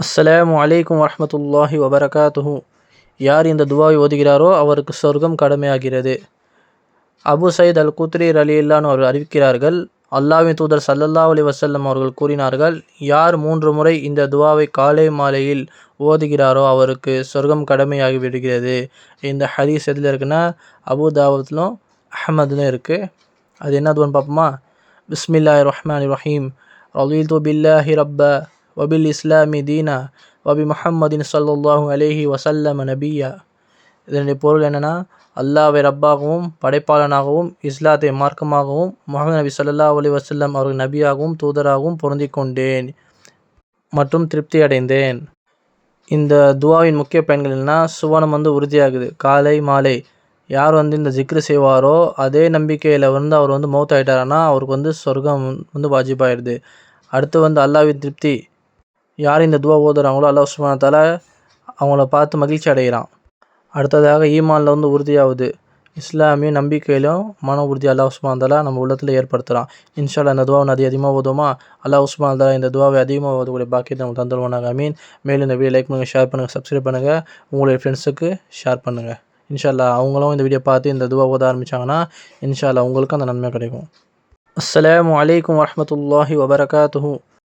அஸ்ஸலாமு அலைக்கும் வரஹ்மத்துல்லாஹி வபரகாத்துஹு. யார் இந்த துவாவை ஓதுகிறாரோ அவருக்கு சொர்க்கம் கடமையாகிறது. அபு சயீத் அல் குத்ரி ரலியல்லாஹு அன்ஹு அவர்கள் அறிவிக்கிறார்கள், அல்லாஹ்வின் தூதர் ஸல்லல்லாஹு அலைஹி வஸல்லம் அவர்கள் கூறினார்கள், யார் 3 முறை இந்த துவாவை காலை மாலையில் ஓதுகிறாரோ அவருக்கு சொர்க்கம் கடமையாகி விடுகிறது. இந்த ஹதீஸ் எதில் இருக்குன்னா அபு தாவூத்லும் அஹ்மதுலும் இருக்குது. அது என்ன துவான்னு பார்ப்போமா? பிஸ்மில்லாஹிர் ரஹ்மானிர் ரஹீம். ரலீது பில்லாஹி ரப்பா வபில் இஸ்லாமி தீனா வபி முஹம்மதின் ஸல்லல்லாஹு அலைஹி வஸல்லம் நபியா. இதனுடைய பொருள் என்னென்னா, அல்லாஹ்வை ரப்பாகவும் படைப்பாளனாகவும் இஸ்லாத்தை மார்க்கமாகவும் முஹம்மது நபி ஸல்லல்லாஹு அலைஹி வஸல்லம் அவர்கள் நபியாகவும் தூதராகவும் பொருந்திக் கொண்டேன் மற்றும் திருப்தி அடைந்தேன். இந்த துவாவின் முக்கிய பயன்கள் என்னென்னா, சுவனம் உறுதியாகுது. காலை மாலை யார் இந்த ஜிக்ரு செய்வாரோ அதே நம்பிக்கையில் அவர் மௌத் ஆகிட்டாருன்னா அவருக்கு சொர்க்கம் வாஜிபாயிடுது. அடுத்து அல்லாஹ்வின் திருப்தி. யார் இந்த துவா ஓதுறாங்களோ அல்லாஹ் சுப்ஹானஹு வ தஆலா அவங்கள பார்த்து மகிழ்ச்சி அடைகிறான். அடுத்ததாக ஈமானில் உறுதியாகுது. இஸ்லாமிய நம்பிக்கையிலும் மன உறுதி அல்லாஹ் சுப்ஹானஹு வ தஆலா நம்ம உள்ளத்தில் ஏற்படுத்துகிறான். இன்ஷா அல்லாஹ் இந்த துவாவை அதிகமாக ஓதுவோமா? அல்லாஹ் சுப்ஹானஹு வ தஆலா இந்த துவாவை அதிகமாக ஓதக்கூடிய பாக்கியத்தை நம்ம தந்துருவானாக. ஆமீன். மேலும் இந்த வீடியோ லைக் பண்ணுங்கள், ஷேர் பண்ணுங்கள், சப்ஸ்கிரைப் பண்ணுங்கள், உங்களுடைய ஃப்ரெண்ட்ஸுக்கு ஷேர் பண்ணுங்கள். இன்ஷா அல்லாஹ் அவங்களும் இந்த வீடியோ பார்த்து இந்த துவா ஓத ஆரம்பித்தாங்கன்னா இன்ஷா அல்லாஹ் அவங்களுக்கும் அந்த நன்மை கிடைக்கும். அஸ்ஸலாமு அலைக்கும் வரஹ்மத்துல்லாஹி வபரகாத்துஹு.